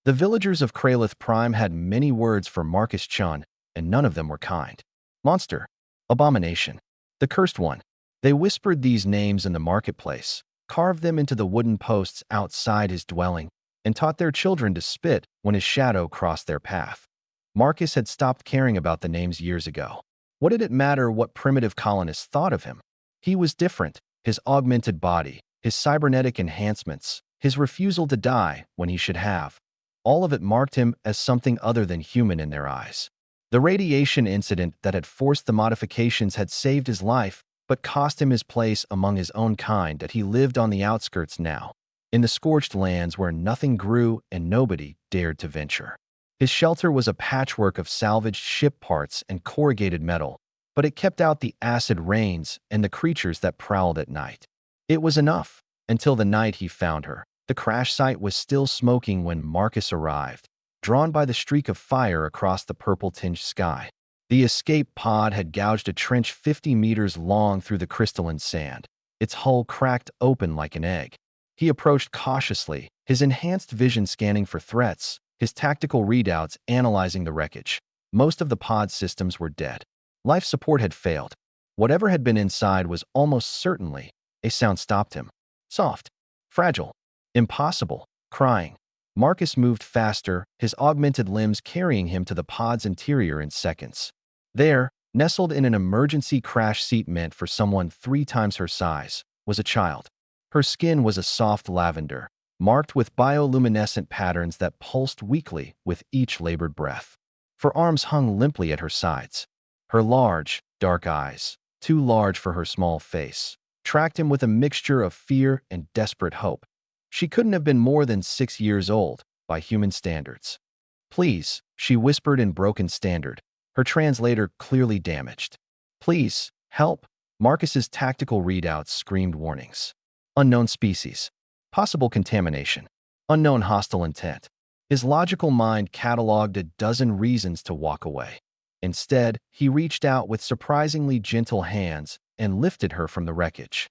The villagers of Kralith Prime had many words for Marcus Chun, and none of them were kind. Monster. Abomination. The cursed one. They whispered these names in the marketplace, carved them into the wooden posts outside his dwelling, and taught their children to spit when his shadow crossed their path. Marcus had stopped caring about the names years ago. What did it matter what primitive colonists thought of him? He was different. His augmented body, his cybernetic enhancements, his refusal to die when he should have. All of it marked him as something other than human in their eyes. The radiation incident that had forced the modifications had saved his life, but cost him his place among his own kind that he lived on the outskirts now, in the scorched lands where nothing grew and nobody dared to venture. His shelter was a patchwork of salvaged ship parts and corrugated metal, but it kept out the acid rains and the creatures that prowled at night. It was enough, until the night he found her. The crash site was still smoking when Marcus arrived, drawn by the streak of fire across the purple-tinged sky. The escape pod had gouged a trench 50 meters long through the crystalline sand, its hull cracked open like an egg. He approached cautiously, his enhanced vision scanning for threats, his tactical readouts analyzing the wreckage. Most of the pod systems were dead. Life support had failed. Whatever had been inside was almost certainly. A sound stopped him. Soft. Fragile. Impossible. Crying. Marcus moved faster, his augmented limbs carrying him to the pod's interior in seconds. There, nestled in an emergency crash seat meant for someone 3 times her size, was a child. Her skin was a soft lavender, marked with bioluminescent patterns that pulsed weakly with each labored breath. Her arms hung limply at her sides. Her large, dark eyes, too large for her small face, tracked him with a mixture of fear and desperate hope. She couldn't have been more than 6 years old, by human standards. Please, she whispered in broken standard, her translator clearly damaged. Please, help. Marcus's tactical readouts screamed warnings. Unknown species. Possible contamination. Unknown hostile intent. His logical mind cataloged a dozen reasons to walk away. Instead, he reached out with surprisingly gentle hands and lifted her from the wreckage.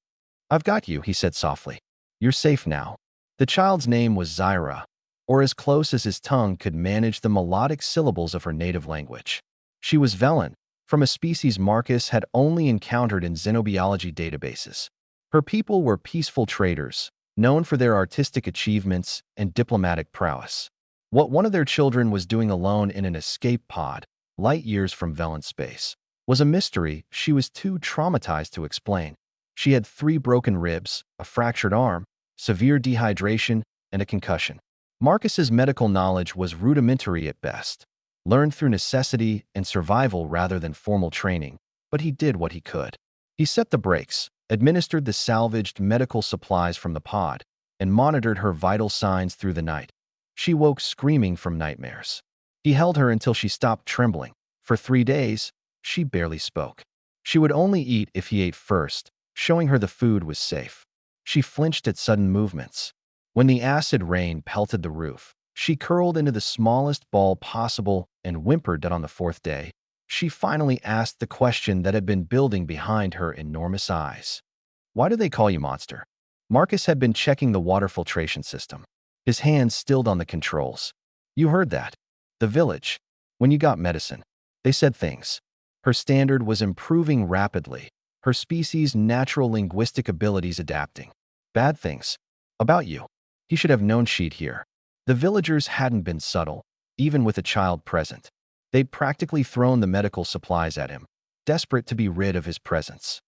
I've got you, he said softly. You're safe now. The child's name was Zyra, or as close as his tongue could manage the melodic syllables of her native language. She was Velen, from a species Marcus had only encountered in xenobiology databases. Her people were peaceful traders, known for their artistic achievements and diplomatic prowess. What one of their children was doing alone in an escape pod, light years from Velen's space, was a mystery she was too traumatized to explain. She had 3 broken ribs, a fractured arm, severe dehydration, and a concussion. Marcus's medical knowledge was rudimentary at best, learned through necessity and survival rather than formal training, but he did what he could. He set the brakes, administered the salvaged medical supplies from the pod, and monitored her vital signs through the night. She woke screaming from nightmares. He held her until she stopped trembling. For 3 days, she barely spoke. She would only eat if he ate first, showing her the food was safe. She flinched at sudden movements. When the acid rain pelted the roof, she curled into the smallest ball possible and whimpered that on the 4th day, she finally asked the question that had been building behind her enormous eyes. Why do they call you Monster? Marcus had been checking the water filtration system, his hands stilled on the controls. You heard that. The village. When you got medicine. They said things. Her standard was improving rapidly, her species' natural linguistic abilities adapting. Bad things. About you. He should have known she'd hear. The villagers hadn't been subtle, even with a child present. They'd practically thrown the medical supplies at him, desperate to be rid of his presence.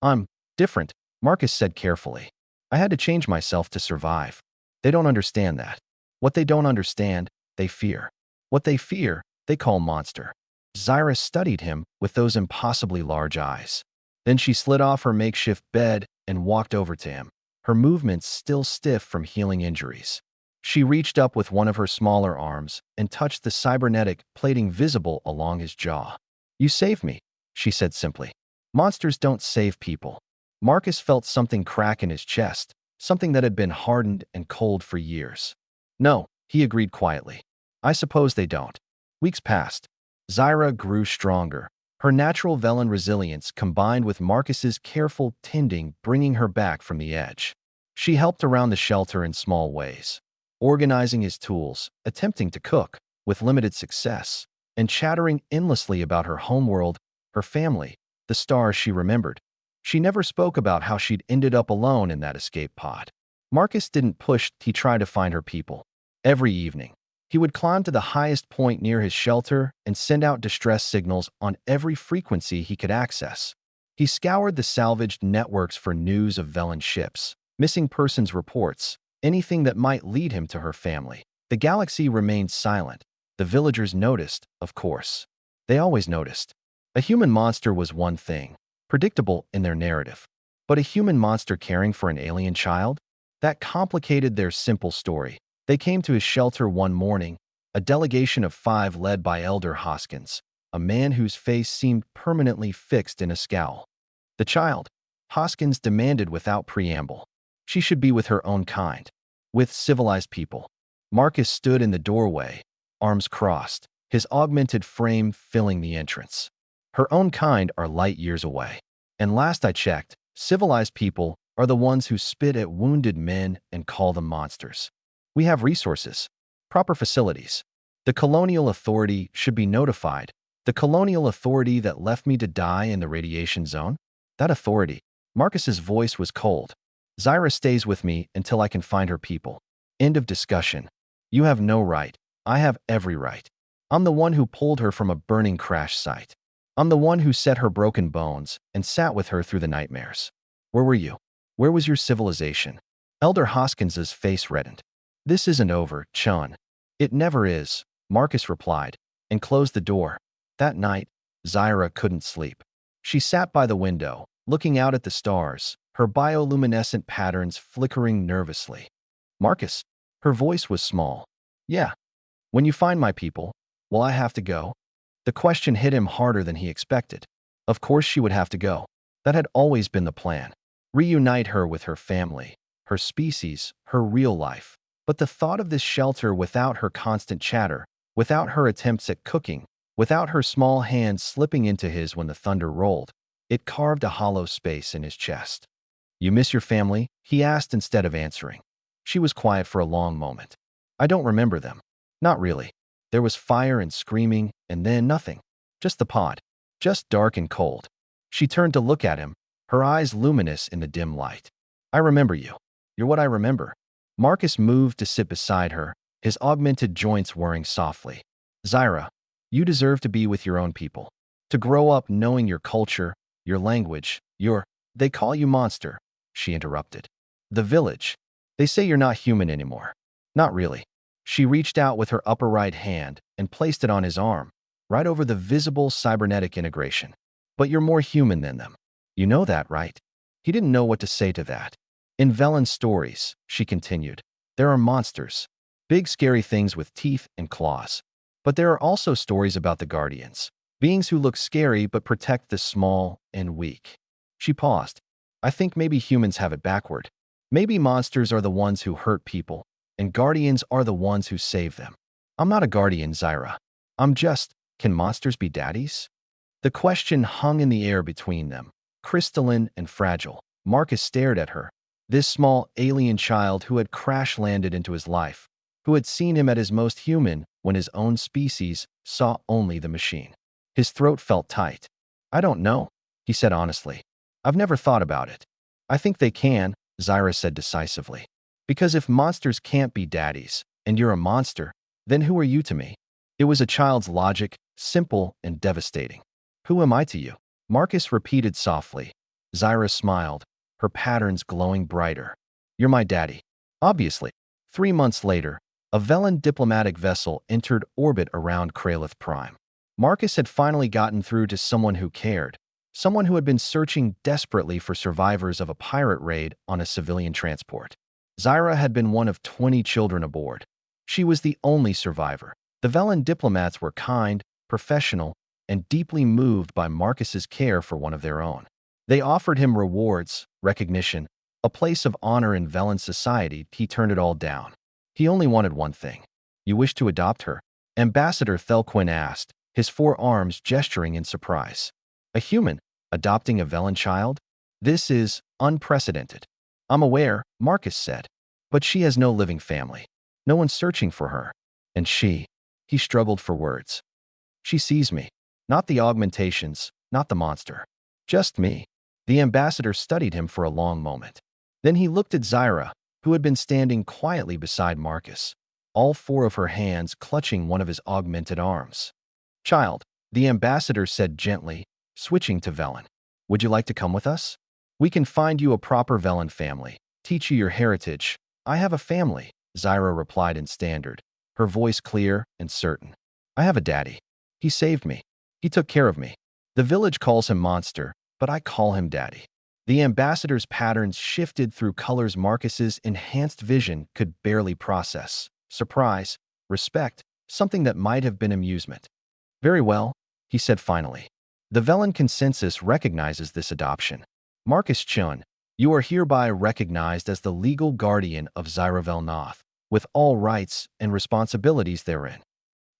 I'm different, Marcus said carefully. I had to change myself to survive. They don't understand that. What they don't understand, they fear. What they fear, they call monster. Zyra studied him with those impossibly large eyes. Then she slid off her makeshift bed and walked over to him, her movements still stiff from healing injuries. She reached up with one of her smaller arms and touched the cybernetic plating visible along his jaw. You saved me, she said simply. Monsters don't save people. Marcus felt something crack in his chest, something that had been hardened and cold for years. No, he agreed quietly. I suppose they don't. Weeks passed. Zyra grew stronger, her natural Velen resilience combined with Marcus's careful tending bringing her back from the edge. She helped around the shelter in small ways. organizing his tools, attempting to cook, with limited success, and chattering endlessly about her homeworld, her family, the stars she remembered. She never spoke about how she'd ended up alone in that escape pod. Marcus didn't push, he tried to find her people. Every evening, he would climb to the highest point near his shelter and send out distress signals on every frequency he could access. He scoured the salvaged networks for news of Velen ships, missing persons reports, anything that might lead him to her family. The galaxy remained silent. The villagers noticed, of course. They always noticed. A human monster was one thing, predictable in their narrative. But a human monster caring for an alien child? That complicated their simple story. They came to his shelter one morning, a delegation of 5 led by Elder Hoskins, a man whose face seemed permanently fixed in a scowl. The child, Hoskins demanded without preamble. She should be with her own kind, with civilized people. Marcus stood in the doorway, arms crossed, his augmented frame filling the entrance. Her own kind are light years away. And last I checked, civilized people are the ones who spit at wounded men and call them monsters. We have resources, proper facilities. The colonial authority should be notified. The colonial authority that left me to die in the radiation zone? That authority. Marcus's voice was cold. Zyra stays with me until I can find her people. End of discussion. You have no right. I have every right. I'm the one who pulled her from a burning crash site. I'm the one who set her broken bones and sat with her through the nightmares. Where were you? Where was your civilization? Elder Hoskins's face reddened. This isn't over, Chun. It never is, Marcus replied, and closed the door. That night, Zyra couldn't sleep. She sat by the window, looking out at the stars, her bioluminescent patterns flickering nervously. Marcus, her voice was small. Yeah. When you find my people, will I have to go? The question hit him harder than he expected. Of course she would have to go. That had always been the plan. Reunite her with her family, her species, her real life. But the thought of this shelter without her constant chatter, without her attempts at cooking, without her small hands slipping into his when the thunder rolled, it carved a hollow space in his chest. You miss your family? He asked instead of answering. She was quiet for a long moment. I don't remember them. Not really. There was fire and screaming, and then nothing. Just the pod. Just dark and cold. She turned to look at him, her eyes luminous in the dim light. I remember you. You're what I remember. Marcus moved to sit beside her, his augmented joints whirring softly. Zyra, you deserve to be with your own people. To grow up knowing your culture, your language, They call you monster, she interrupted. The village. They say you're not human anymore. Not really. She reached out with her upper right hand and placed it on his arm, right over the visible cybernetic integration. But you're more human than them. You know that, right? He didn't know what to say to that. In Velen's stories, she continued, there are monsters, big scary things with teeth and claws. But there are also stories about the guardians, beings who look scary but protect the small and weak. She paused. I think maybe humans have it backward. Maybe monsters are the ones who hurt people, and guardians are the ones who save them. I'm not a guardian, Zyra. Can monsters be daddies? The question hung in the air between them, crystalline and fragile. Marcus stared at her. This small alien child who had crash-landed into his life, who had seen him at his most human when his own species saw only the machine. His throat felt tight. I don't know, he said honestly. I've never thought about it. I think they can, Zyra said decisively. Because if monsters can't be daddies, and you're a monster, then who are you to me? It was a child's logic, simple and devastating. Who am I to you? Marcus repeated softly. Zyra smiled, her patterns glowing brighter. You're my daddy. Obviously. 3 months later, a Velen diplomatic vessel entered orbit around Kralith Prime. Marcus had finally gotten through to someone who cared, someone who had been searching desperately for survivors of a pirate raid on a civilian transport. Zyra had been one of 20 children aboard. She was the only survivor. The Velen diplomats were kind, professional, and deeply moved by Marcus's care for one of their own. They offered him rewards, recognition, a place of honor in Velen society. He turned it all down. He only wanted one thing. You wish to adopt her? Ambassador Thelquin asked, his 4 arms gesturing in surprise. A human, adopting a Velen child? This is unprecedented. I'm aware, Marcus said. But she has no living family. No one's searching for her. And he struggled for words. She sees me. Not the augmentations, not the monster. Just me. The ambassador studied him for a long moment. Then he looked at Zyra, who had been standing quietly beside Marcus, all four of her hands clutching one of his augmented arms. Child, the ambassador said gently, switching to Velen. Would you like to come with us? We can find you a proper Velen family, teach you your heritage. I have a family, Zyra replied in standard, her voice clear and certain. I have a daddy. He saved me. He took care of me. The village calls him Monster, but I call him Daddy. The ambassador's patterns shifted through colors Marcus's enhanced vision could barely process. Surprise, respect, something that might have been amusement. Very well, he said finally. The Velen consensus recognizes this adoption. Marcus Chun, you are hereby recognized as the legal guardian of Zyra Velnoth, with all rights and responsibilities therein.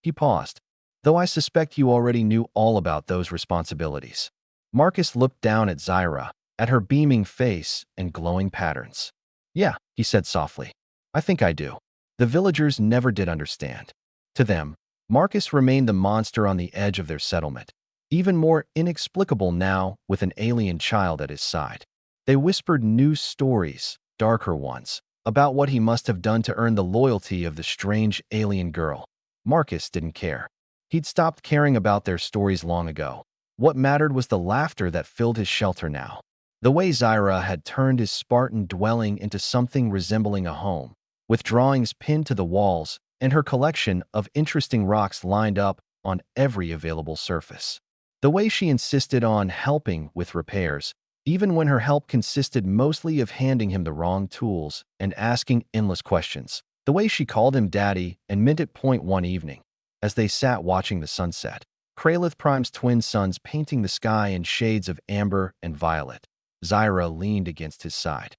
He paused. Though I suspect you already knew all about those responsibilities. Marcus looked down at Zyra, at her beaming face and glowing patterns. Yeah, he said softly. I think I do. The villagers never did understand. To them, Marcus remained the monster on the edge of their settlement, even more inexplicable now with an alien child at his side. They whispered new stories, darker ones, about what he must have done to earn the loyalty of the strange alien girl. Marcus didn't care. He'd stopped caring about their stories long ago. What mattered was the laughter that filled his shelter now. The way Zyra had turned his Spartan dwelling into something resembling a home, with drawings pinned to the walls and her collection of interesting rocks lined up on every available surface. The way she insisted on helping with repairs, even when her help consisted mostly of handing him the wrong tools and asking endless questions. The way she called him Daddy and meant it point one evening, as they sat watching the sunset. Kralith Prime's twin sons painting the sky in shades of amber and violet. Zyra leaned against his side.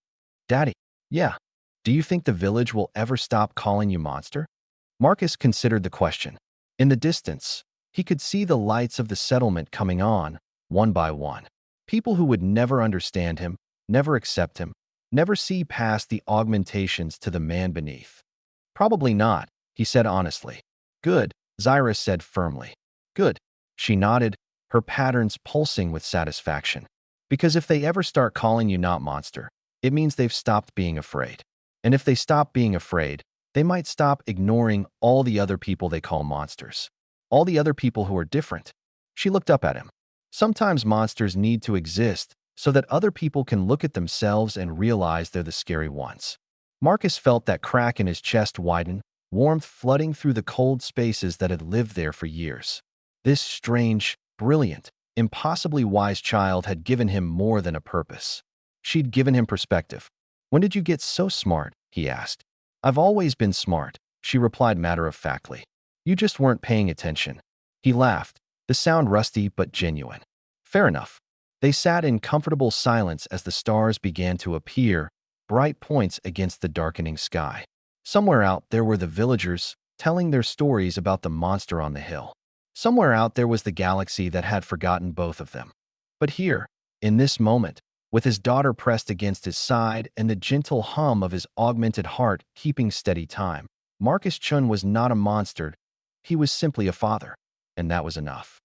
Daddy, yeah. Do you think the village will ever stop calling you Monster? Marcus considered the question. In the distance, he could see the lights of the settlement coming on, one by one. People who would never understand him, never accept him, never see past the augmentations to the man beneath. Probably not, he said honestly. Good, Zyra said firmly. Good. She nodded, her patterns pulsing with satisfaction. Because if they ever start calling you not Monster, it means they've stopped being afraid. And if they stop being afraid, they might stop ignoring all the other people they call monsters. All the other people who are different. She looked up at him. Sometimes monsters need to exist so that other people can look at themselves and realize they're the scary ones. Marcus felt that crack in his chest widen, warmth flooding through the cold spaces that had lived there for years. This strange, brilliant, impossibly wise child had given him more than a purpose. She'd given him perspective. When did you get so smart? He asked. I've always been smart, she replied matter-of-factly. You just weren't paying attention. He laughed, the sound rusty but genuine. Fair enough. They sat in comfortable silence as the stars began to appear, bright points against the darkening sky. Somewhere out there were the villagers, telling their stories about the monster on the hill. Somewhere out there was the galaxy that had forgotten both of them. But here, in this moment, with his daughter pressed against his side and the gentle hum of his augmented heart keeping steady time, Marcus Chun was not a monster, he was simply a father, and that was enough.